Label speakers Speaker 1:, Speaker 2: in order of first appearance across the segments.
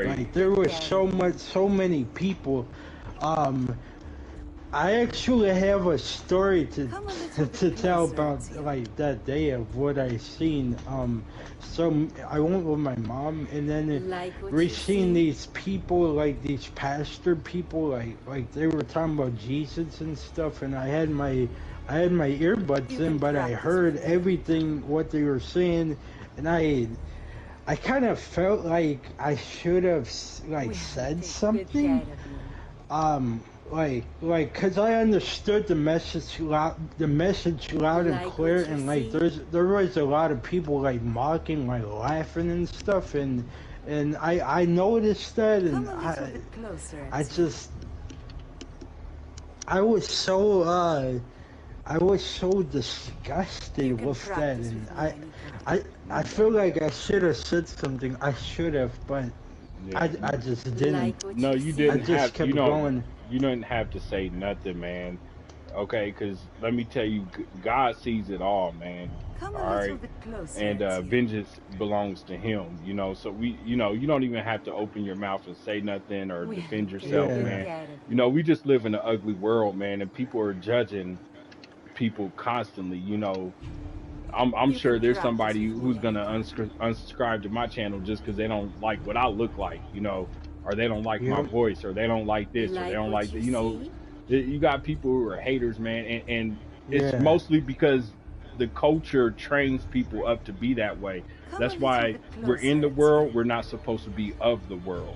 Speaker 1: Right.
Speaker 2: Like there was so many people. Um, I actually have a story to tell about like that day of what I seen. So I went with my mom, and then we seen these people, like these pastor people, like they were talking about Jesus and stuff, and I had my earbuds in, but I heard everything what they were saying, and I kind of felt like I should have like said something. Um, cause I understood the message loud and clear, and like there was a lot of people like mocking, like laughing and stuff, and I noticed that, and I just I was so I was so disgusted with that, and I feel like I should have said something. I should have, but
Speaker 1: Yeah.
Speaker 2: I just didn't.
Speaker 1: No, you
Speaker 2: I
Speaker 1: didn't
Speaker 2: just
Speaker 1: have.
Speaker 2: kept going.
Speaker 1: You didn't have to say nothing, man. Okay, because let me tell you, God sees it all, man. All right, and vengeance belongs to Him. So you don't even have to open your mouth and say nothing or defend yourself,
Speaker 2: Yeah.
Speaker 1: man. We just live in an ugly world, man, and people are judging people constantly. I'm sure there's somebody who's gonna unsubscribe to my channel just because they don't like what I look like, or they don't like my
Speaker 2: Yep.
Speaker 1: voice, or they don't like this, or they don't like that. You got people who are haters, man, and it's
Speaker 2: Yeah.
Speaker 1: mostly because the culture trains people up to be that way. That's why we're in the world. We're not supposed to be of the world.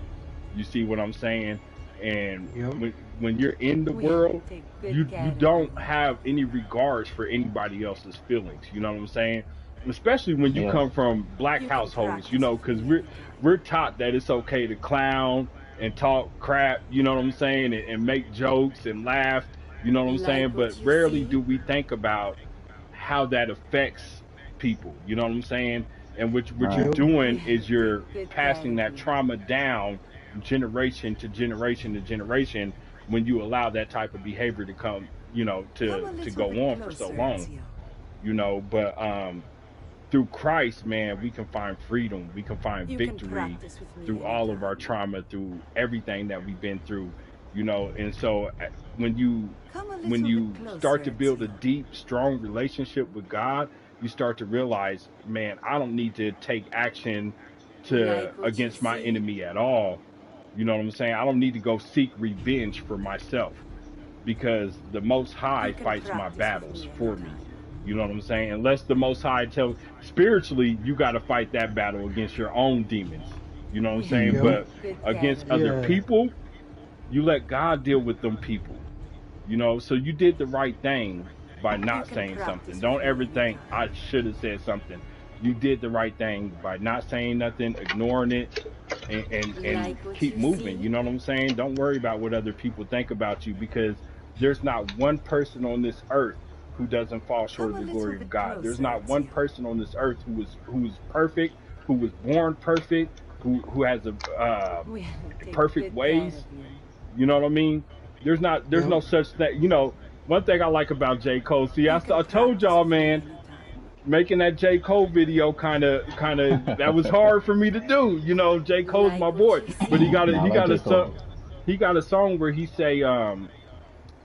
Speaker 1: You see what I'm saying? And
Speaker 2: Yep.
Speaker 1: when you're in the world, you don't have any regards for anybody else's feelings. You know what I'm saying? Especially when you
Speaker 3: Yeah.
Speaker 1: come from black households, because we're taught that it's okay to clown and talk crap. You know what I'm saying, and make jokes and laugh. You know what I'm saying? But rarely do we think about how that affects people. You know what I'm saying? And what you're
Speaker 3: Right.
Speaker 2: Yep.
Speaker 1: doing is you're passing that trauma down generation to generation to generation when you allow that type of behavior to come, to go on for so long, but through Christ, man, we can find freedom, we can find victory through all of our trauma, through everything that we've been through, and so when you start to build a deep, strong relationship with God, you start to realize, man, I don't need to take action to against my enemy at all. You know what I'm saying? I don't need to go seek revenge for myself because the Most High fights my battles for me. You know what I'm saying? Unless the Most High tells spiritually, you got to fight that battle against your own demons. You know what I'm saying?
Speaker 2: Yep.
Speaker 1: But against other
Speaker 2: Yeah.
Speaker 1: people, you let God deal with them people. So you did the right thing by not saying something. Don't ever think I should have said something. You did the right thing by not saying nothing, ignoring it, and keep moving. You know what I'm saying? Don't worry about what other people think about you because there's not one person on this earth who doesn't fall short of the glory of God. There's not one person on this earth who is perfect, who was born perfect, who has a perfect ways. You know what I mean? There's
Speaker 2: Yep.
Speaker 1: no such thing. One thing I like about J. Cole. See, I told y'all, man, making that J. Cole video kind of that was hard for me to do. J. Cole's my boy, but
Speaker 3: Nah, I
Speaker 1: he
Speaker 3: like
Speaker 1: got
Speaker 3: J.
Speaker 1: a
Speaker 3: Cole.
Speaker 1: song. He got a song where he say,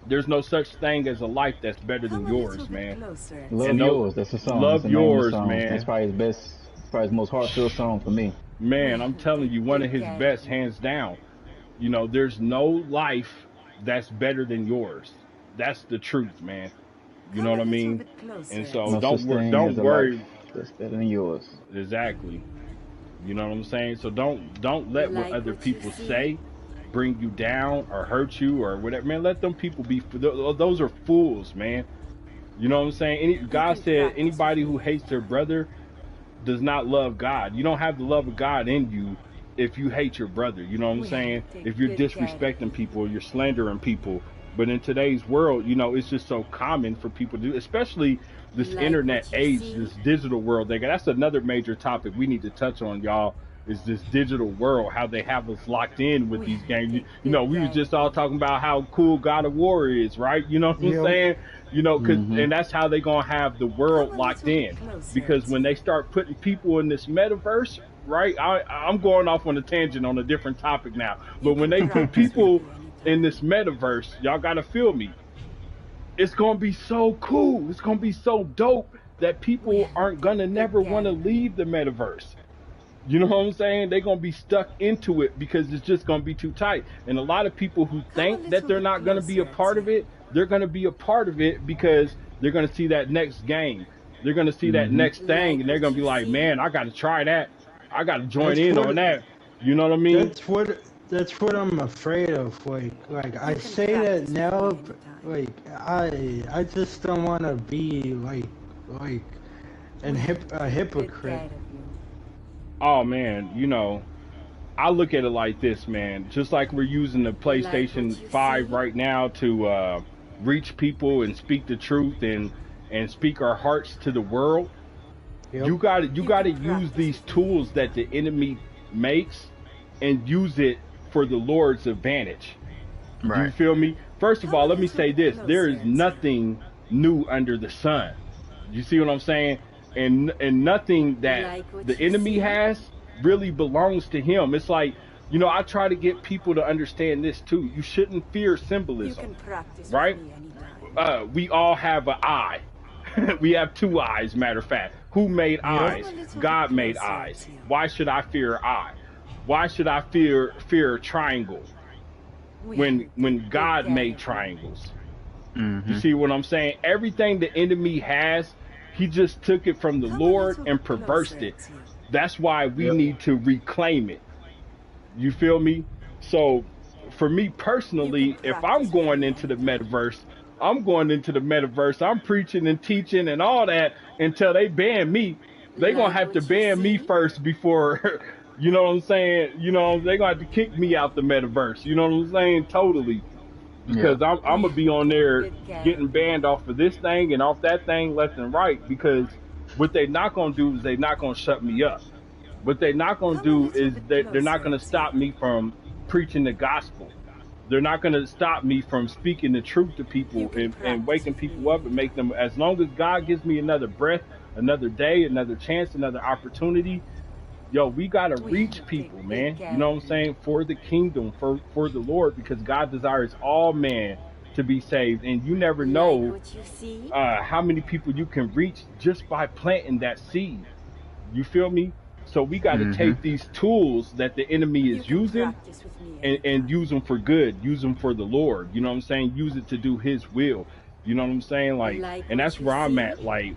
Speaker 1: "There's no such thing as a life that's better than yours, man." And
Speaker 3: Love
Speaker 1: no,
Speaker 3: Yours. That's the song. That's
Speaker 1: love
Speaker 3: the name of the
Speaker 1: yours,
Speaker 3: song. That's
Speaker 1: man.
Speaker 3: probably his best, probably his most heartfelt song for me.
Speaker 1: Man, I'm telling you, one of his best, hands down. There's no life that's better than yours. That's the truth, man. You know what I mean? And so
Speaker 3: No such thing
Speaker 1: don't
Speaker 3: as a life
Speaker 1: worry.
Speaker 3: that's better than yours.
Speaker 1: Exactly. You know what I'm saying? So don't let what other people say bring you down or hurt you or whatever. Man, let them people be. Those are fools, man. You know what I'm saying? God said anybody who hates their brother does not love God. You don't have the love of God in you if you hate your brother. You know what I'm saying? If you're disrespecting people, you're slandering people. But in today's world, it's just so common for people to do, especially this internet age, this digital world. That's another major topic we need to touch on, y'all. Is this digital world, how they have us locked in with these games. We was just all talking about how cool God of War is, right? You know what I'm
Speaker 2: Yep.
Speaker 1: saying?
Speaker 3: Mm-hmm.
Speaker 1: And that's how they gonna have the world locked in. Because when they start putting people in this metaverse, right? I'm going off on a tangent on a different topic now. But when they put people in this metaverse, y'all gotta feel me. It's gonna be so cool. It's gonna be so dope that people aren't gonna never want to leave the metaverse. You know what I'm saying? They're gonna be stuck into it because it's just gonna be too tight. And a lot of people who think that they're not gonna be a part of it, they're gonna be a part of it because they're gonna see that next game. They're gonna see that next thing, and they're gonna be like, "Man, I gotta try that. I gotta join in on that." You know what I mean?
Speaker 2: That's what I'm afraid of. Like I say that now, but, like I just don't want to be like a hypocrite.
Speaker 1: Oh man, you know, I look at it like this, man. Just like we're using the PlayStation 5 right now to reach people and speak the truth and speak our hearts to the world.
Speaker 2: Yep.
Speaker 1: You got to use these tools that the enemy makes and use it for the Lord's advantage.
Speaker 3: Right.
Speaker 1: You feel me? First of all, let me say this. There is nothing new under the sun. You see what I'm saying? And nothing that the enemy has really belongs to him. It's like, you know, I try to get people to understand this too. You shouldn't fear symbolism, right? We all have an eye. We have two eyes, matter of fact. Who made eyes? God made eyes. Why should I fear an eye? Why should I fear a triangle when God made triangles? You see what I'm saying? Everything the enemy has, he just took it from the Lord and perversed it. That's why we need to reclaim it. You feel me? So for me personally, if I'm going into the metaverse, I'm going into the metaverse. I'm preaching and teaching and all that until they ban me. They gonna have to ban me first before, you know what I'm saying? You know, they gonna have to kick me out the metaverse. You know what I'm saying? Totally. Because I'm gonna be on there getting banned off of this thing and off that thing left and right. Because what they not gonna do is they not gonna shut me up. What they not gonna do is they're not gonna stop me from preaching the gospel. They're not gonna stop me from speaking the truth to people and waking people up and make them. As long as God gives me another breath, another day, another chance, another opportunity. Yo, we gotta reach people, man. You know what I'm saying? For the kingdom, for the Lord, because God desires all men to be saved, and you never know how many people you can reach just by planting that seed. You feel me? So we got to take these tools that the enemy is using and use them for good, use them for the Lord. You know what I'm saying? Use it to do His will. You know what I'm saying? Like, and that's where I'm at. Like,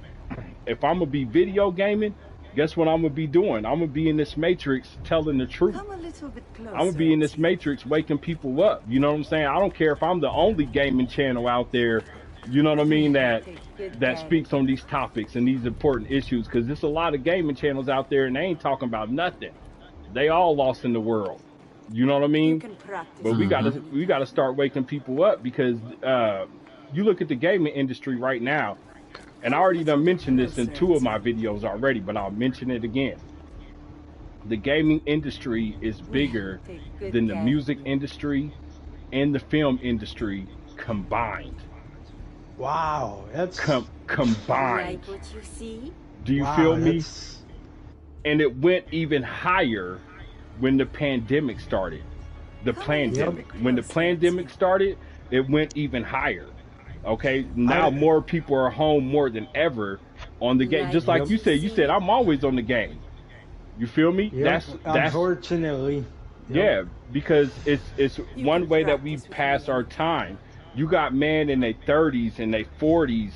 Speaker 1: if I'm gonna be video gaming, guess what I'm gonna be doing? I'm gonna be in this matrix telling the truth. I'm gonna be in this matrix waking people up. You know what I'm saying? I don't care if I'm the only gaming channel out there, you know what I mean, that speaks on these topics and these important issues, because there's a lot of gaming channels out there and they ain't talking about nothing. They all lost in the world. You know what I mean? But we gotta start waking people up, because you look at the gaming industry right now. And I already done mentioned this in 2 of my videos already, but I'll mention it again. The gaming industry is bigger than the music industry and the film industry combined.
Speaker 2: Wow, that's
Speaker 1: combined. Do you feel me? And it went even higher when the pandemic started. When the pandemic started, it went even higher. Okay, now more people are home more than ever on the game. Just like you said I'm always on the game. You feel me?
Speaker 2: Yep. That's unfortunately.
Speaker 1: Yeah, because it's one way that we pass our time. You got men in their 30s and their 40s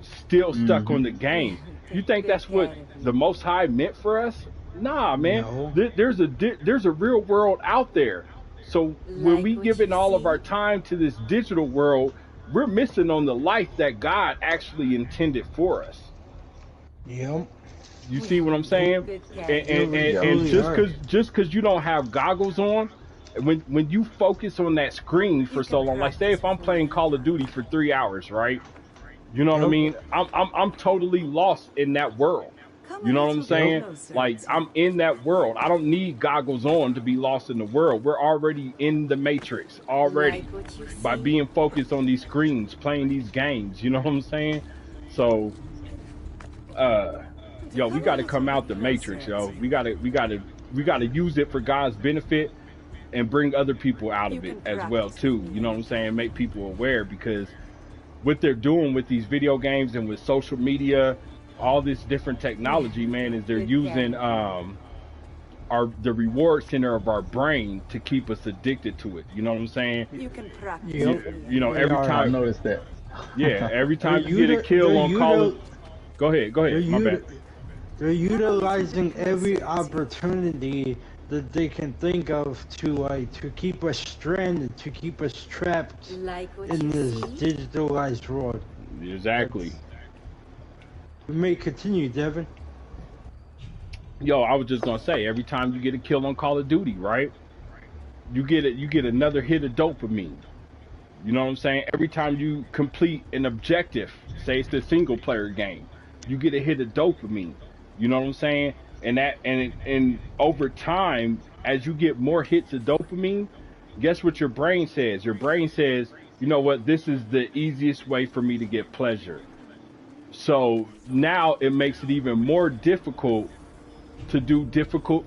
Speaker 1: still stuck on the game. You think that's what the Most High meant for us? Nah, man. No. There's a real world out there. So when we giving all of our time to this digital world, we're missing on the life that God actually intended for us.
Speaker 2: Yep.
Speaker 1: You see what I'm saying? And just cause you don't have goggles on, when you focus on that screen for so long, like say if I'm playing Call of Duty for 3 hours, right? You know what I mean? I'm totally lost in that world. You know what I'm saying? Like, I'm in that world. I don't need goggles on to be lost in the world. We're already in the matrix already by being focused on these screens, playing these games. You know what I'm saying? So, yo, we got to come out the matrix, yo. We got to we got to use it for God's benefit and bring other people out of it as well too. You know what I'm saying? Make people aware, because what they're doing with these video games and with social media, all this different technology, man, is they're using the reward center of our brain to keep us addicted to it. You know what I'm saying?
Speaker 4: You can practice.
Speaker 1: You know, every time
Speaker 3: I noticed that.
Speaker 1: Yeah, every time you get a kill on Call of... Go ahead, my bad.
Speaker 2: They're utilizing every opportunity that they can think of to keep us stranded, to keep us trapped in this digitalized world.
Speaker 1: Exactly.
Speaker 2: We may continue, Devin.
Speaker 1: Yo, I was just gonna say, every time you get a kill on Call of Duty, right? You get another hit of dopamine. You know what I'm saying? Every time you complete an objective, say it's the single player game, you get a hit of dopamine. You know what I'm saying? And over time, as you get more hits of dopamine, guess what your brain says? Your brain says, you know what, this is the easiest way for me to get pleasure. So now it makes it even more difficult to do difficult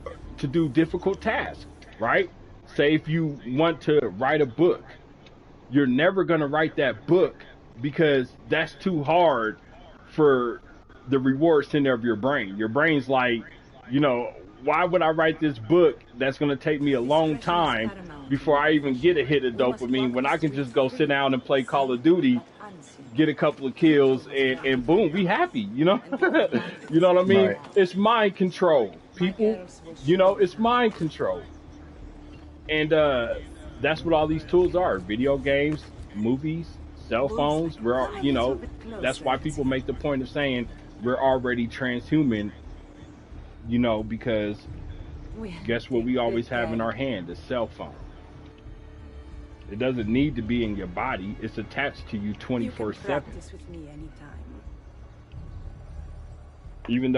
Speaker 1: tasks, right? Say if you want to write a book, you're never going to write that book because that's too hard for the reward center of your brain. Your brain's like, you know, why would I write this book that's going to take me a long time before I even get a hit of dopamine when I can just go sit down and play Call of Duty, get a couple of kills, and boom, be happy, you know? You know what I mean?
Speaker 3: Right.
Speaker 1: It's mind control, people. You know, it's mind control. And that's what all these tools are. Video games, movies, cell phones. We're all, you know, that's why people make the point of saying we're already transhuman, you know, because guess what we always have in our hand? A cell phone. It doesn't need to be in your body. It's attached to you 24/7. Even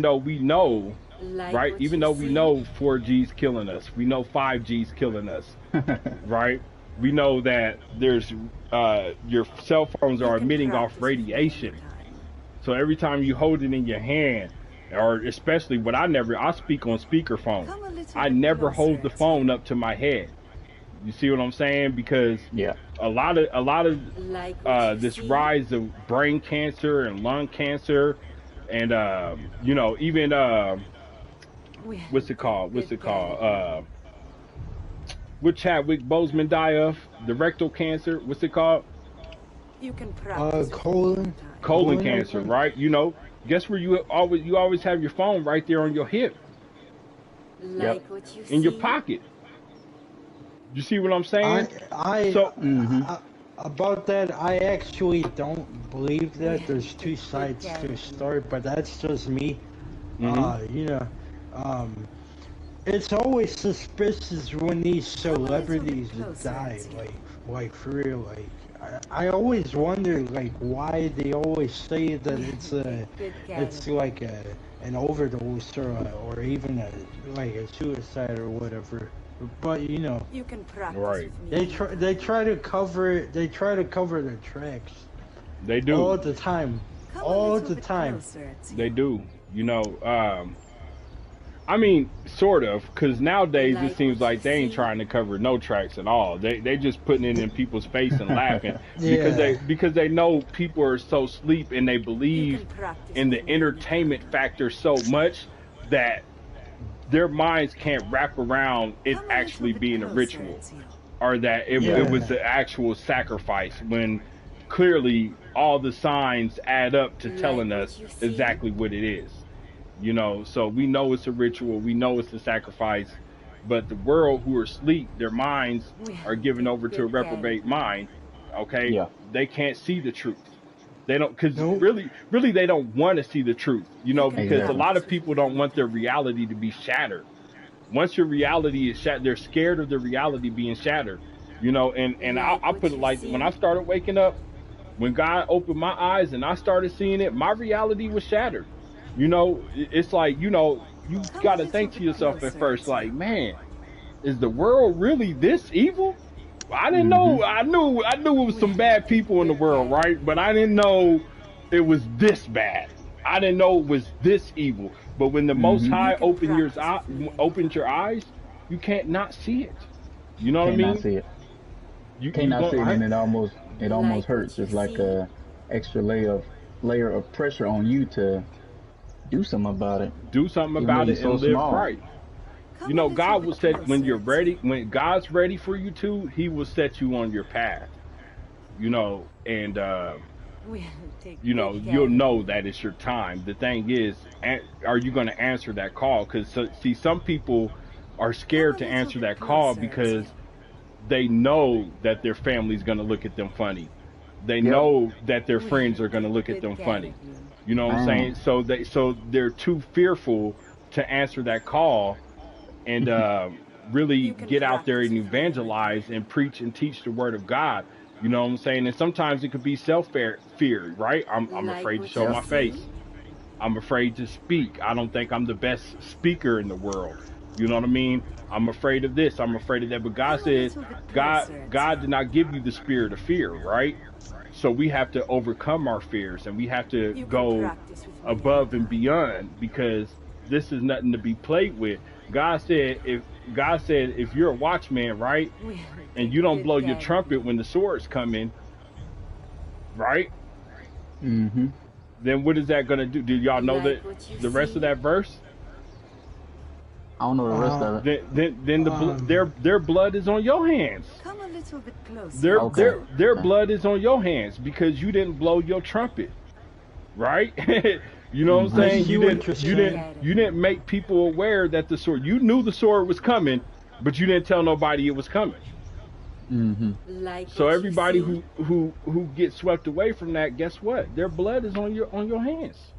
Speaker 1: though we know, right? Even though we know 4G's killing us, we know 5G's killing us, right? We know that there's your cell phones are emitting off radiation. So every time you hold it in your hand, or especially I speak on speakerphone. I never hold the phone up to my head. You see what I'm saying? Because a lot of this rise of brain cancer and lung cancer, and you know, even what's it called? What Chadwick Boseman die of? The rectal cancer. What's it called?
Speaker 4: You can practice.
Speaker 2: Colon
Speaker 1: cancer, right? You know, guess where you always have your phone right there on your hip.
Speaker 4: What you
Speaker 1: in your pocket. You see what I'm saying?
Speaker 2: About that, I actually don't believe that. There's two sides to a story, but that's just me.
Speaker 1: Mm-hmm.
Speaker 2: You know, it's always suspicious when these celebrities die, like for real. Like, I always wonder, like, why they always say that it's like an overdose or even a suicide or whatever. But you know,
Speaker 4: you can practice.
Speaker 1: Right.
Speaker 2: They try to cover their tracks.
Speaker 1: They do
Speaker 2: all the time.
Speaker 1: They do. You know, I mean, sort of, because nowadays it seems like they ain't trying to cover no tracks at all. They just putting it in people's face and laughing because they know people are so asleep and they believe in the entertainment factor so much that their minds can't wrap around it actually being a ritual, or that it was the actual sacrifice, when clearly all the signs add up to telling us exactly what it is. You know, so we know it's a ritual, we know it's a sacrifice, but the world who are asleep, their minds are given over to a reprobate mind, okay?
Speaker 3: Yeah.
Speaker 1: They can't see the truth. They don't, because really they don't want to see the truth, you know, because a lot of people don't want their reality to be shattered. Once your reality is shattered, they're scared of the reality being shattered, you know, and I'll put it like, when I started waking up, when God opened my eyes and I started seeing it, my reality was shattered. You know, it's like, you know, you got to think to yourself at first, like, man, is the world really this evil? I didn't know. I knew it was some bad people in the world, right? But I didn't know it was this bad. I didn't know it was this evil. But when the Most
Speaker 3: Mm-hmm.
Speaker 4: You
Speaker 1: High
Speaker 4: can practice with me.
Speaker 1: opens your eyes, you can't not see it. You know what I
Speaker 3: Cannot
Speaker 1: mean?
Speaker 3: see it.
Speaker 1: You
Speaker 3: Cannot
Speaker 1: going
Speaker 3: see it, and
Speaker 2: I
Speaker 3: it almost
Speaker 4: Like
Speaker 3: hurts.
Speaker 4: what you
Speaker 3: It's like
Speaker 4: see.
Speaker 3: a extra layer of pressure on you to do something about it,
Speaker 1: do something
Speaker 3: even though
Speaker 1: about
Speaker 3: you're
Speaker 1: it
Speaker 3: so
Speaker 1: and live
Speaker 3: small.
Speaker 1: right. You
Speaker 4: Come a
Speaker 1: know,
Speaker 4: little
Speaker 1: God will
Speaker 4: bit
Speaker 1: set when you're
Speaker 4: closer,
Speaker 1: ready.
Speaker 4: Ezio.
Speaker 1: When God's ready for you to, He will set you on your path. You know, and
Speaker 4: We'll take
Speaker 1: you know
Speaker 4: good care
Speaker 1: you'll
Speaker 4: of
Speaker 1: know
Speaker 4: you.
Speaker 1: that it's your time. The thing is, are you going to answer that call? Because see, some people are
Speaker 4: Come
Speaker 1: scared
Speaker 4: a
Speaker 1: to
Speaker 4: little
Speaker 1: answer
Speaker 4: bit
Speaker 1: that call
Speaker 4: closer,
Speaker 1: because
Speaker 4: Ezio.
Speaker 1: they know that their family's going to look at them funny. They
Speaker 3: Yep.
Speaker 1: know that their
Speaker 4: We'll
Speaker 1: friends are going to
Speaker 4: take
Speaker 1: look at
Speaker 4: good
Speaker 1: them
Speaker 4: care
Speaker 1: funny.
Speaker 4: of you.
Speaker 1: You know what I'm saying?
Speaker 3: Man.
Speaker 1: So they're too fearful to answer that call and really
Speaker 4: You can
Speaker 1: get out there
Speaker 4: practice
Speaker 1: and
Speaker 4: with me a little.
Speaker 1: evangelize and preach and teach the word of God. You know what I'm saying? And sometimes it could be fear, right? I'm
Speaker 4: Like
Speaker 1: afraid to
Speaker 4: what
Speaker 1: show
Speaker 4: you
Speaker 3: Yep.
Speaker 1: my face.
Speaker 4: see?
Speaker 1: I'm afraid to speak. I don't think I'm the best speaker in the world. You know what I mean? I'm afraid of this. I'm afraid of that. But God
Speaker 4: Come a
Speaker 1: said,
Speaker 4: little bit
Speaker 1: God,
Speaker 4: closer,
Speaker 1: God did
Speaker 4: Ezio.
Speaker 1: not give you the spirit of fear, right? So we have to overcome our fears and we have to
Speaker 4: You can
Speaker 1: go
Speaker 4: practice with me a
Speaker 1: above and
Speaker 4: little.
Speaker 1: beyond because this is nothing to be played with. God said if you're a watchman, right,
Speaker 4: We'll
Speaker 1: and
Speaker 4: take
Speaker 1: you don't
Speaker 4: good
Speaker 1: blow your
Speaker 4: care of
Speaker 1: trumpet
Speaker 4: you.
Speaker 1: when the swords come in, right?
Speaker 3: Mm-hmm.
Speaker 1: Then what is that going to do? Do y'all know
Speaker 4: Like
Speaker 1: that
Speaker 4: what you
Speaker 1: the rest of
Speaker 4: see?
Speaker 1: that verse?
Speaker 3: I don't know the rest
Speaker 2: uh
Speaker 3: of it.
Speaker 1: Then
Speaker 2: um
Speaker 1: their blood is on your hands.
Speaker 4: Come a little bit closer,
Speaker 1: Their
Speaker 3: Okay.
Speaker 1: their
Speaker 4: Ezio.
Speaker 1: their
Speaker 3: Okay.
Speaker 1: blood is on your hands because you didn't blow your trumpet, right? You know what I'm
Speaker 3: Mm-hmm.
Speaker 2: I
Speaker 1: saying?
Speaker 2: see
Speaker 1: You
Speaker 4: We'll
Speaker 2: what
Speaker 1: didn't
Speaker 2: you're
Speaker 1: you
Speaker 4: take
Speaker 1: didn't
Speaker 2: saying.
Speaker 4: care of
Speaker 1: you didn't
Speaker 4: you.
Speaker 1: make people aware that the sword. You knew the sword was coming, but you didn't tell nobody it was coming.
Speaker 3: Mm-hmm.
Speaker 4: Like
Speaker 1: So
Speaker 4: what you
Speaker 1: everybody
Speaker 4: see?
Speaker 1: who gets swept away from that, guess what? Their blood is on your hands.